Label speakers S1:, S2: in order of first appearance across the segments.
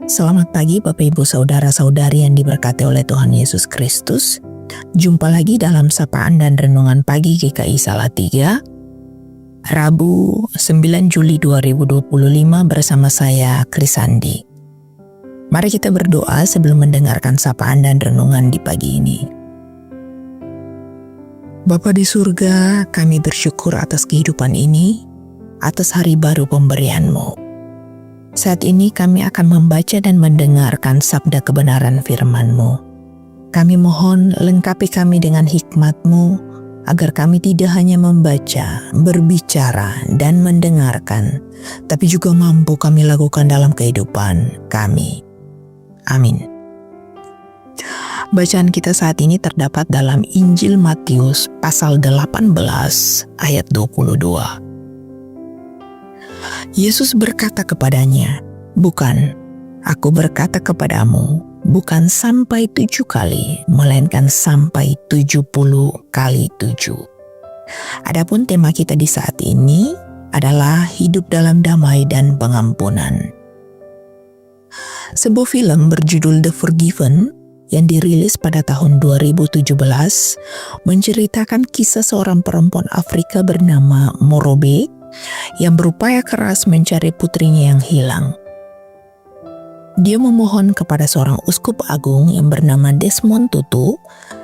S1: Selamat pagi Bapak Ibu Saudara-saudari yang diberkati oleh Tuhan Yesus Kristus. Jumpa lagi dalam Sapaan dan Renungan Pagi GKI Salatiga, Rabu 9 Juli 2025 bersama saya Krisandi. Mari kita berdoa sebelum mendengarkan Sapaan dan Renungan di pagi ini. Bapa di surga, kami bersyukur atas kehidupan ini, atas hari baru pemberian-Mu. Saat ini kami akan membaca dan mendengarkan sabda kebenaran firman-Mu. Kami mohon lengkapi kami dengan hikmat-Mu, agar kami tidak hanya membaca, berbicara, dan mendengarkan, tapi juga mampu kami lakukan dalam kehidupan kami. Amin. Bacaan kita saat ini terdapat dalam Injil Matius pasal 18 ayat 22. Yesus berkata kepadanya, "Bukan, aku berkata kepadamu, bukan sampai 7 kali, melainkan sampai 70 kali 7. Adapun tema kita di saat ini adalah hidup dalam damai dan pengampunan. Sebuah film berjudul The Forgiven yang dirilis pada tahun 2017 menceritakan kisah seorang perempuan Afrika bernama Morobe yang berupaya keras mencari putrinya yang hilang. Dia memohon kepada seorang uskup agung yang bernama Desmond Tutu,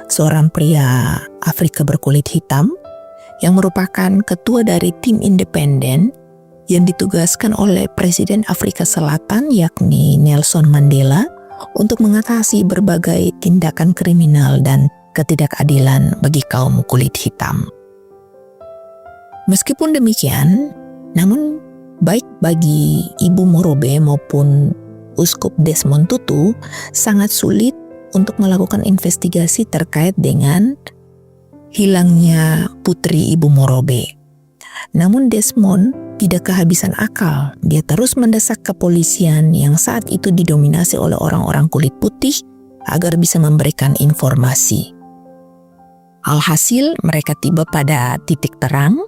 S1: seorang pria Afrika berkulit hitam yang merupakan ketua dari tim independen yang ditugaskan oleh Presiden Afrika Selatan yakni Nelson Mandela untuk mengatasi berbagai tindakan kriminal dan ketidakadilan bagi kaum kulit hitam. Meskipun demikian, namun baik bagi Ibu Morobe maupun Uskup Desmond Tutu sangat sulit untuk melakukan investigasi terkait dengan hilangnya putri Ibu Morobe. Namun Desmond tidak kehabisan akal. Dia terus mendesak kepolisian yang saat itu didominasi oleh orang-orang kulit putih agar bisa memberikan informasi. Alhasil mereka tiba pada titik terang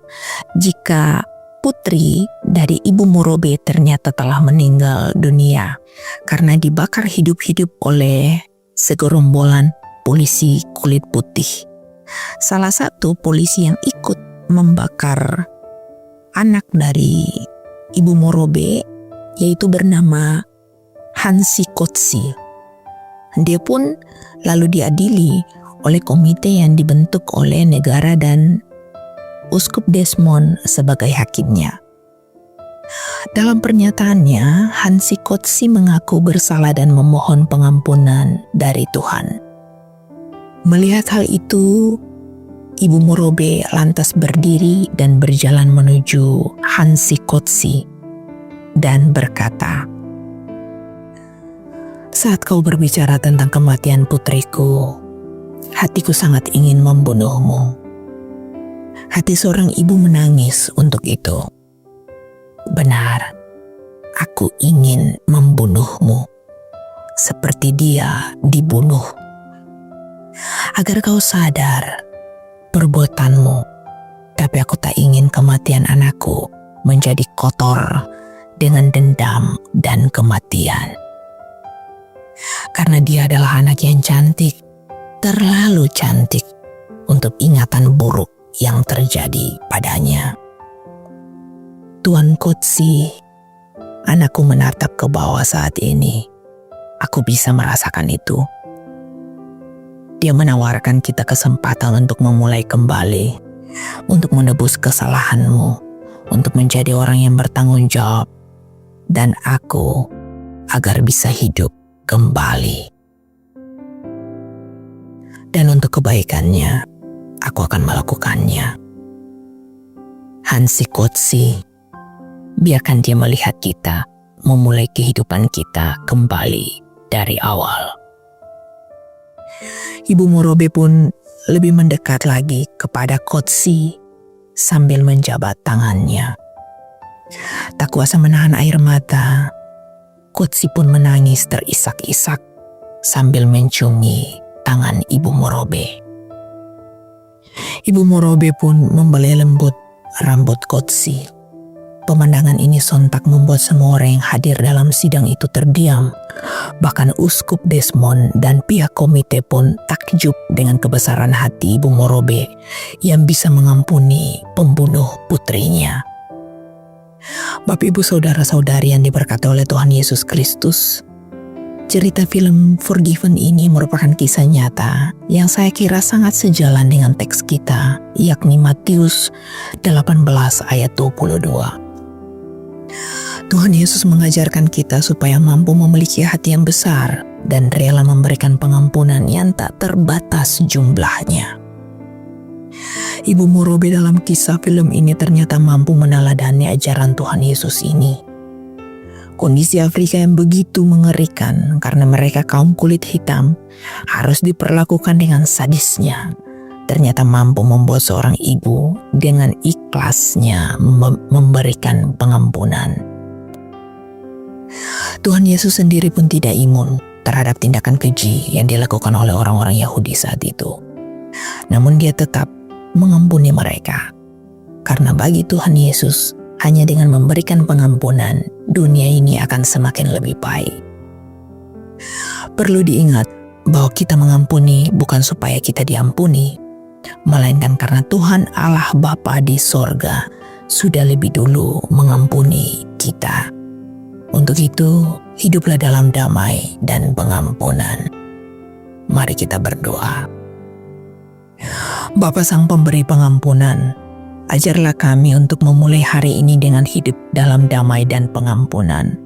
S1: jika putri dari Ibu Morobe ternyata telah meninggal dunia karena dibakar hidup-hidup oleh segerombolan polisi kulit putih. Salah satu polisi yang ikut membakar anak dari Ibu Morobe yaitu bernama Hansi Kotsi. Dia pun lalu diadili oleh komite yang dibentuk oleh negara dan Uskup Desmond sebagai hakimnya. Dalam pernyataannya, Hansi Kotsi mengaku bersalah dan memohon pengampunan dari Tuhan. Melihat hal itu, Ibu Morobe lantas berdiri dan berjalan menuju Hansi Kotsi dan berkata, "Saat kau berbicara tentang kematian putriku, hatiku sangat ingin membunuhmu." Hati seorang ibu menangis untuk itu. "Benar, aku ingin membunuhmu, seperti dia dibunuh. Agar kau sadar perbuatanmu, tapi aku tak ingin kematian anakku menjadi kotor dengan dendam dan kematian. Karena dia adalah anak yang cantik, terlalu cantik untuk ingatan buruk yang terjadi padanya." Tuan Kotsi, anakku menatap ke bawah saat ini. Aku bisa merasakan itu. Dia menawarkan kita kesempatan untuk memulai kembali, untuk menebus kesalahanmu, untuk menjadi orang yang bertanggung jawab, dan aku agar bisa hidup kembali. Dan untuk kebaikannya, aku akan melakukannya. Hansi Kotsi, biarkan dia melihat kita memulai kehidupan kita kembali dari awal." Ibu Morobe pun lebih mendekat lagi kepada Kotsi sambil menjabat tangannya. Tak kuasa menahan air mata, Kotsi pun menangis terisak-isak sambil menciumi tangan Ibu Morobe. Ibu Morobe pun membelai lembut rambut Kotsi Pemandangan ini sontak membuat semua orang yang hadir dalam sidang itu terdiam. Bahkan Uskup Desmond dan pihak komite pun takjub dengan kebesaran hati Ibu Morobe yang bisa mengampuni pembunuh putrinya. Bapak Ibu saudara-saudari yang diberkati oleh Tuhan Yesus Kristus, cerita film Forgiven ini merupakan kisah nyata yang saya kira sangat sejalan dengan teks kita, yakni Matius 18 ayat 22. Tuhan Yesus mengajarkan kita supaya mampu memiliki hati yang besar dan rela memberikan pengampunan yang tak terbatas jumlahnya. Ibu Morobe dalam kisah film ini ternyata mampu meneladani ajaran Tuhan Yesus ini. Kondisi Afrika yang begitu mengerikan karena mereka kaum kulit hitam harus diperlakukan dengan sadisnya, ternyata mampu membuat seorang ibu dengan ikhlasnya memberikan pengampunan. Tuhan Yesus sendiri pun tidak imun terhadap tindakan keji yang dilakukan oleh orang-orang Yahudi saat itu. Namun dia tetap mengampuni mereka. Karena bagi Tuhan Yesus, hanya dengan memberikan pengampunan, dunia ini akan semakin lebih baik. Perlu diingat bahwa kita mengampuni bukan supaya kita diampuni, melainkan karena Tuhan Allah Bapa di sorga sudah lebih dulu mengampuni kita. Untuk itu, hiduplah dalam damai dan pengampunan. Mari kita berdoa. Bapa Sang Pemberi Pengampunan, ajarlah kami untuk memulai hari ini dengan hidup dalam damai dan pengampunan.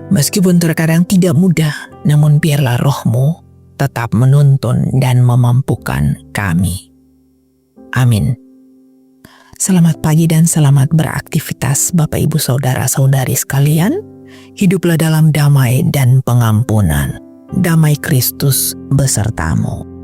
S1: Meskipun terkadang tidak mudah, namun biarlah Roh-Mu tetap menuntun dan memampukan kami. Amin. Selamat pagi dan selamat beraktivitas Bapak Ibu Saudara-saudari sekalian. Hiduplah dalam damai dan pengampunan. Damai Kristus besertamu.